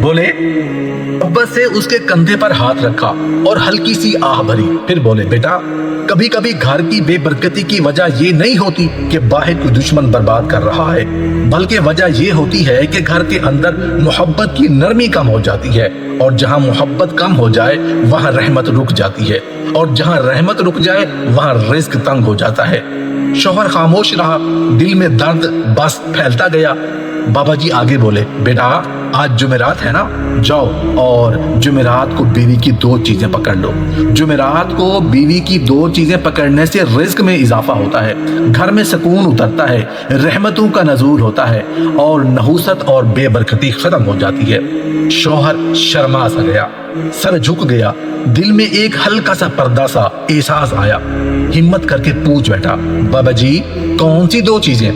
بولے محبت سے اس کے کندھے پر ہاتھ رکھا اور ہلکی سی آہ بھری، پھر بولے بیٹا کبھی کبھی گھر کی بے برکتی کی وجہ یہ نہیں ہوتی کہ باہر کوئی دشمن برباد کر رہا ہے، بلکہ وجہ یہ ہوتی ہے کہ گھر کے اندر محبت کی نرمی کم ہو جاتی ہے، اور جہاں محبت کم ہو جائے وہاں رحمت رک جاتی ہے، اور جہاں رحمت رک جائے وہاں رزق تنگ ہو جاتا ہے۔ شوہر خاموش رہا، دل میں درد بس پھیلتا گیا۔ بابا جی آگے بولے بیٹا آج جمعرات ہے نا، جاؤ اور جمعرات کو بیوی کی 2 چیزیں پکڑ لو۔ جمعرات کو بیوی کی 2 چیزیں پکڑنے سے رزق میں اضافہ ہوتا ہے، گھر میں سکون اترتا ہے، رحمتوں کا نزول ہوتا ہے، اور نحوست اور بے برکتی ختم ہو جاتی ہے۔ شوہر شرما سا گیا، سر جھک گیا، دل میں ایک ہلکا سا پردہ سا احساس آیا۔ ہمت کر کے پوچھ بیٹھا بابا جی کون سی 2 چیزیں؟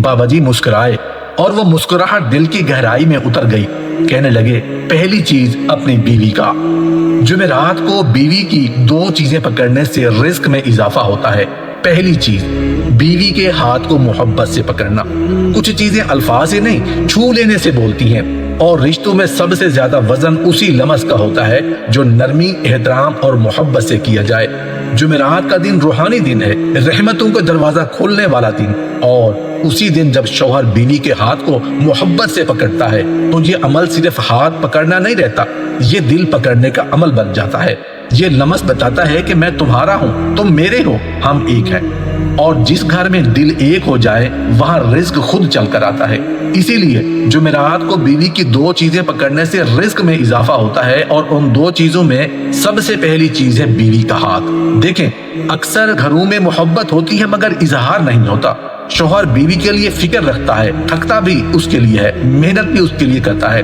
بابا جی مسکرائے، اور وہ مسکراہٹ دل کی گہرائی میں اتر گئی۔ کہنے لگے پہلی چیز اپنی بیوی کا۔ جمعرات کو بیوی کی 2 چیزیں پکڑنے سے رزق میں اضافہ ہوتا ہے۔ پہلی چیز بیوی کے ہاتھ کو محبت سے پکڑنا۔ کچھ چیزیں الفاظ سے نہیں چھو لینے سے بولتی ہیں، اور رشتوں میں سب سے زیادہ وزن اسی لمس کا ہوتا ہے جو نرمی، احترام اور محبت سے کیا جائے۔ جمعرات کا دن روحانی دن ہے، رحمتوں کا دروازہ کھولنے والا دن، اور اسی دن جب شوہر بیوی کے ہاتھ کو محبت سے پکڑتا ہے تو یہ عمل صرف ہاتھ پکڑنا نہیں رہتا، یہ دل پکڑنے کا عمل بن جاتا ہے۔ یہ لمس بتاتا ہے کہ میں تمہارا ہوں، تم میرے ہو، ہم ایک ہیں۔ اور جس گھر میں دل ایک ہو جائے وہاں رزق خود چل کر آتا ہے۔ اسی لیے جمعرات کو بیوی کی 2 چیزیں پکڑنے سے رزق میں اضافہ ہوتا ہے، اور ان 2 چیزوں میں سب سے پہلی چیز ہے بیوی کا ہاتھ۔ دیکھیں اکثر گھروں میں محبت ہوتی ہے مگر اظہار نہیں ہوتا۔ شوہر بیوی کے لیے فکر رکھتا ہے، تھکتا بھی اس کے لیے ہے، محنت بھی اس کے لیے کرتا ہے،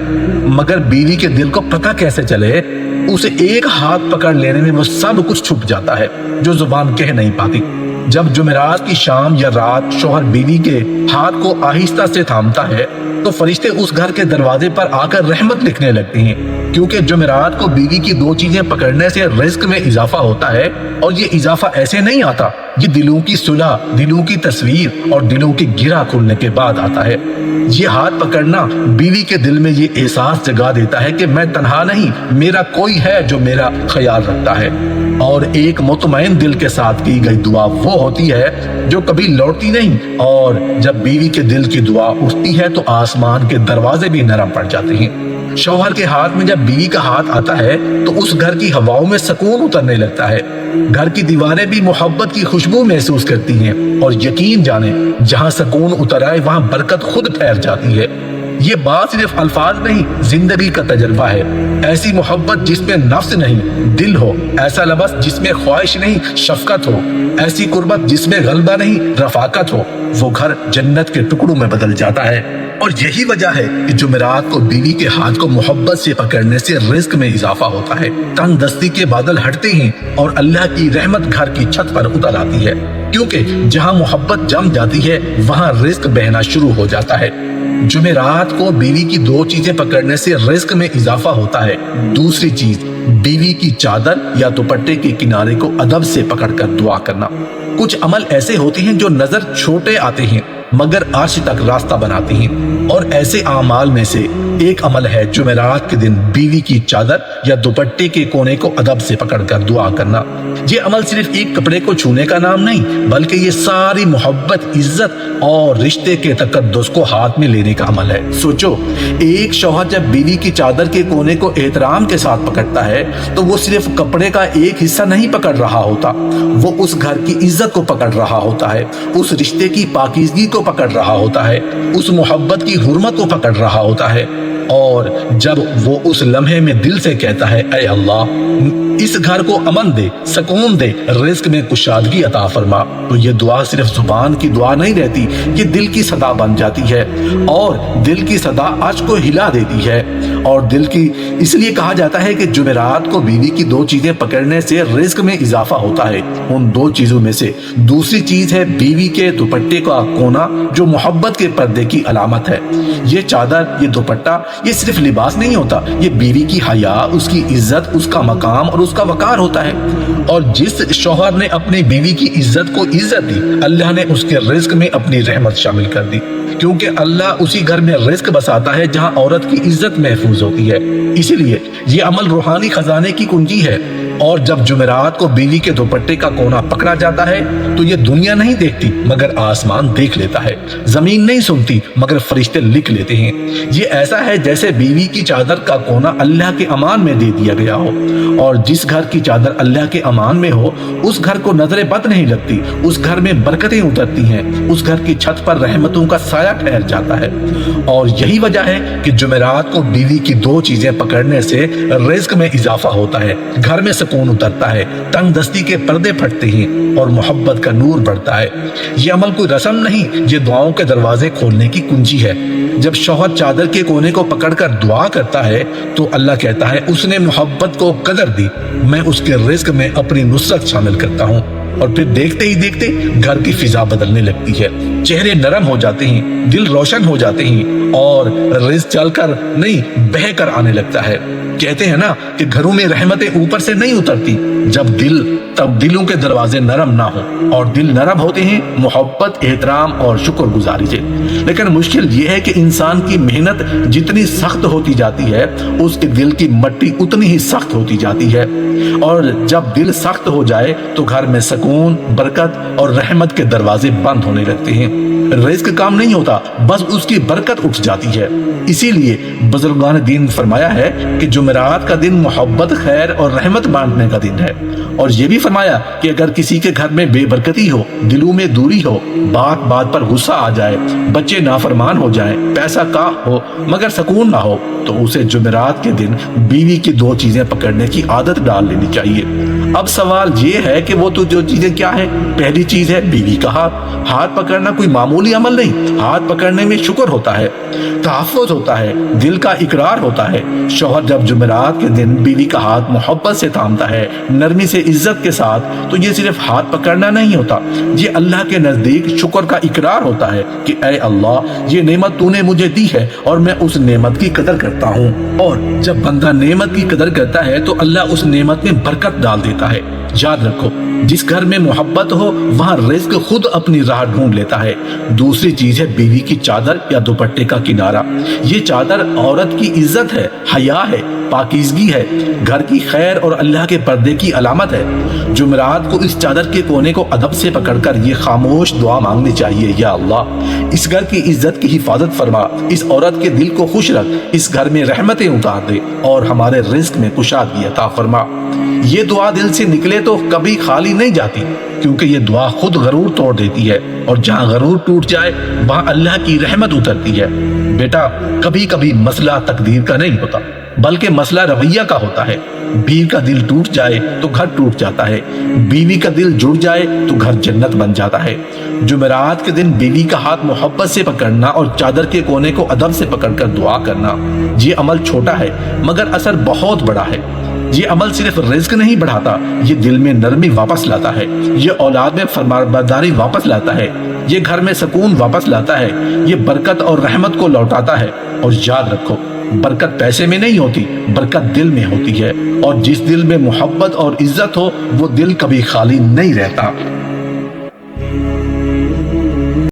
مگر بیوی کے دل کو پتہ کیسے چلے؟ اسے ایک ہاتھ پکڑ لینے میں وہ سب کچھ چھپ جاتا ہے جو زبان کہہ نہیں پاتی۔ جب جمعرات کی شام یا رات شوہر بیوی کے ہاتھ کو آہستہ سے تھامتا ہے تو فرشتے اس گھر کے دروازے پر آ کر رحمت لکھنے لگتے ہیں، کیونکہ جمعرات کو بیوی کی 2 چیزیں پکڑنے سے رزق میں اضافہ ہوتا ہے، اور یہ اضافہ ایسے نہیں آتا، یہ دلوں کی صلح، دلوں کی تصویر اور دلوں کی گرہ کھلنے کے بعد آتا ہے۔ یہ ہاتھ پکڑنا بیوی کے دل میں یہ احساس جگا دیتا ہے کہ میں تنہا نہیں، میرا کوئی ہے جو میرا خیال رکھتا ہے۔ اور ایک مطمئن دل کے ساتھ کی گئی دعا وہ ہوتی ہے جو کبھی لوٹتی نہیں، اور جب بیوی کے دل کی دعا اٹھتی ہے تو آسمان کے دروازے بھی نرم پڑ جاتے ہیں۔ شوہر کے ہاتھ میں جب بیوی کا ہاتھ آتا ہے تو اس گھر کی ہواؤں میں سکون اترنے لگتا ہے، گھر کی دیواریں بھی محبت کی خوشبو محسوس کرتی ہیں، اور یقین جانیں جہاں سکون اتر آئے وہاں برکت خود ٹھہر جاتی ہے۔ یہ بات صرف الفاظ نہیں، زندگی کا تجربہ ہے۔ ایسی محبت جس میں نفس نہیں دل ہو، ایسا لبس جس میں خواہش نہیں شفقت ہو، ایسی قربت جس میں غلبہ نہیں رفاقت ہو، وہ گھر جنت کے ٹکڑوں میں بدل جاتا ہے۔ اور یہی وجہ ہے کہ جمعرات کو بیوی کے ہاتھ کو محبت سے پکڑنے سے رزق میں اضافہ ہوتا ہے، تنگ دستی کے بادل ہٹتے ہیں اور اللہ کی رحمت گھر کی چھت پر اتر آتی ہے، کیونکہ جہاں محبت جم جاتی ہے وہاں رزق بہنا شروع ہو جاتا ہے۔ جمعرات کو بیوی کی 2 چیزیں پکڑنے سے رزق میں اضافہ ہوتا ہے۔ دوسری چیز بیوی کی چادر یا دوپٹے کے کنارے کو ادب سے پکڑ کر دعا کرنا۔ کچھ عمل ایسے ہوتے ہیں جو نظر چھوٹے آتے ہیں مگر عرش تک راستہ بناتے ہیں، اور ایسے اعمال میں سے ایک عمل ہے جمعرات کے دن بیوی کی چادر یا دوپٹے کے کونے کو ادب سے پکڑ کر دعا کرنا۔ یہ عمل صرف ایک کپڑے کو چھونے کا نام نہیں بلکہ یہ ساری محبت، عزت اور رشتے کے تقدس کو ہاتھ میں لینے کا عمل ہے۔ سوچو ایک شوہر جب بیوی کی چادر کے کونے کو احترام کے ساتھ پکڑتا ہے تو وہ صرف کپڑے کا ایک حصہ نہیں پکڑ رہا ہوتا، وہ اس گھر کی عزت کو پکڑ رہا ہوتا ہے، اس رشتے کی پاکیزگی کو پکڑ رہا ہوتا ہے، اس محبت کی حرمت کو پکڑ رہا ہوتا ہے۔ اور جب وہ اس لمحے میں دل سے کہتا ہے اے اللہ اس گھر کو امن دے، سکون دے، رزق میں کشادگی عطا فرما، تو یہ دعا صرف زبان کی دعا نہیں رہتی، یہ دل کی صدا بن جاتی ہے، اور دل کی صدا عرش کو ہلا دیتی ہے۔ اور دل کی اس لیے کہا جاتا ہے کہ جمعرات کو بیوی کی 2 چیزیں پکڑنے سے رزق میں اضافہ ہوتا ہے۔ ان 2 چیزوں میں سے دوسری چیز ہے بیوی کے دوپٹے کا کونا جو محبت کے پردے کی علامت ہے۔ یہ چادر، یہ دوپٹہ، یہ صرف لباس نہیں ہوتا، یہ بیوی کی حیا، اس کی عزت، اس کا مقام اور اس کا وقار ہوتا ہے۔ اور جس شوہر نے اپنی بیوی کی عزت کو عزت دی، اللہ نے اس کے رزق میں اپنی رحمت شامل کر دی۔ کیونکہ اللہ اسی گھر میں رزق بساتا ہے جہاں عورت کی عزت محفوظ ہوتی ہے۔ اسی لیے یہ عمل روحانی خزانے کی کنجی ہے۔ اور جب جمعرات کو بیوی کے دوپٹے کا کونا پکڑا جاتا ہے تو یہ دنیا نہیں دیکھتی مگر آسمان دیکھ لیتا ہے، زمین نہیں سنتی مگر فرشتے لکھ لیتے ہیں۔ یہ ایسا ہے جیسے بیوی کی چادر کا کونا اللہ کے امان میں دے دیا گیا ہو، اور جس گھر کی چادر اللہ کے امان میں ہو اس گھر کو نظر بد نہیں لگتی، اس گھر میں برکتیں اترتی ہیں، اس گھر کی چھت پر رحمتوں کا سایہ ٹھہر جاتا ہے۔ اور یہی وجہ ہے کہ جمعرات کو بیوی کی دو چیزیں پکڑنے سے رزق میں اضافہ ہوتا ہے، گھر میں سکون اترتا ہے، تنگ دستی کے پردے پھٹتے ہیں اور محبت کا نور بڑھتا ہے۔ یہ عمل کوئی رسم نہیں، یہ دعاؤں کے دروازے کھولنے کی کنجی ہے۔ جب شوہر چادر کے کونے کو پکڑ کر دعا کرتا ہے تو اللہ کہتا ہے اس نے محبت کو قدر دی، میں اس کے رزق میں اپنی نصرت شامل کرتا ہوں۔ اور پھر دیکھتے ہی دیکھتے گھر کی فضا بدلنے لگتی ہے، چہرے نرم ہو جاتے ہیں، دل روشن ہو جاتے ہیں اور رزق چل کر نہیں بہہ کر آنے لگتا ہے۔ کہتے ہیں نا کہ گھروں میں رحمتیں اوپر سے نہیں اترتی تب دلوں کے دروازے نرم نہ ہوں، اور دل نرم ہوتے ہیں محبت، احترام اور شکر گزاری سے۔ لیکن مشکل یہ ہے کہ انسان کی محنت جتنی سخت ہوتی جاتی ہے اس کے دل کی مٹی اتنی ہی سخت ہوتی جاتی ہے، اور جب دل سخت ہو جائے تو گھر میں سکون، برکت اور رحمت کے دروازے بند ہونے لگتے ہیں۔ رزق کام نہیں ہوتا، بس اس کی برکت اٹھ جاتی ہے۔ اسی لیے بزرگان دین فرمایا ہے کہ جمعرات کا دن محبت، خیر اور رحمت بانٹنے کا دن ہے، اور یہ بھی فرمایا کہ اگر کسی کے گھر میں بے برکتی ہو، دلوں میں دوری ہو، بات بات پر غصہ آ جائے، بچے نافرمان ہو جائیں، پیسہ کا ہو مگر سکون نہ ہو، تو اسے جمعرات کے دن بیوی کی دو چیزیں پکڑنے کی عادت ڈال لینی چاہیے۔ اب سوال یہ ہے کہ وہ تو جو چیزیں کیا ہیں؟ پہلی چیز ہے بیوی کا ہاتھ پکڑنا کوئی معمولی عمل نہیں، ہاتھ پکڑنے میں شکر ہوتا ہے، تحفظ ہوتا ہے، دل کا اقرار ہوتا ہے۔ شوہر جب جمعرات کے دن بیوی کا ہاتھ محبت سے تھامتا ہے، نرمی سے، عزت کے ساتھ، تو یہ صرف ہاتھ پکڑنا نہیں ہوتا، یہ اللہ کے نزدیک شکر کا اقرار ہوتا ہے کہ اے اللہ، یہ نعمت تو نے مجھے دی ہے اور میں اس نعمت کی قدر کرتا ہوں۔ اور جب بندہ نعمت کی قدر کرتا ہے تو اللہ اس نعمت میں برکت ڈال دیتا ہے۔ یاد رکھو، جس گھر میں محبت ہو وہاں رزق خود اپنی راہ ڈھونڈ لیتا ہے۔ دوسری چیز ہے بیوی کی چادر یا دوپٹے کا کنارہ۔ یہ چادر عورت کی عزت ہے، حیا ہے، پاکیزگی ہے، گھر کی خیر اور اللہ کے پردے کی علامت ہے۔ جمعرات کو اس چادر کے کونے کو ادب سے پکڑ کر یہ خاموش دعا مانگنی چاہیے، یا اللہ اس گھر کی عزت کی حفاظت فرما، اس عورت کے دل کو خوش رکھ، اس گھر میں رحمتیں اتار دے اور ہمارے رزق میں کشادگی عطا فرما۔ یہ دعا دل سے نکلے تو کبھی خالی نہیں جاتی، کیونکہ یہ دعا خود غرور توڑ دیتی ہے، اور جہاں غرور ٹوٹ جائے وہاں اللہ کی رحمت اترتی ہے۔ بیٹا، کبھی کبھی مسئلہ تقدیر کا نہیں ہوتا بلکہ مسئلہ رویہ کا ہوتا ہے۔ بیوی کا دل ٹوٹ جائے تو گھر ٹوٹ جاتا ہے، بیوی کا دل جڑ جائے تو گھر جنت بن جاتا ہے۔ جمعرات کے دن بیوی کا ہاتھ محبت سے پکڑنا اور چادر کے کونے کو ادب سے پکڑ کر دعا کرنا، یہ عمل چھوٹا ہے مگر اثر بہت بڑا ہے۔ یہ عمل صرف رزق نہیں بڑھاتا، یہ دل میں نرمی واپس لاتا ہے، یہ اولاد میں فرمانبرداری واپس لاتا ہے، یہ گھر میں سکون واپس لاتا ہے، یہ برکت اور رحمت کو لوٹاتا ہے۔ اور یاد رکھو، برکت پیسے میں نہیں ہوتی، برکت دل میں ہوتی ہے، اور جس دل میں محبت اور عزت ہو وہ دل کبھی خالی نہیں رہتا۔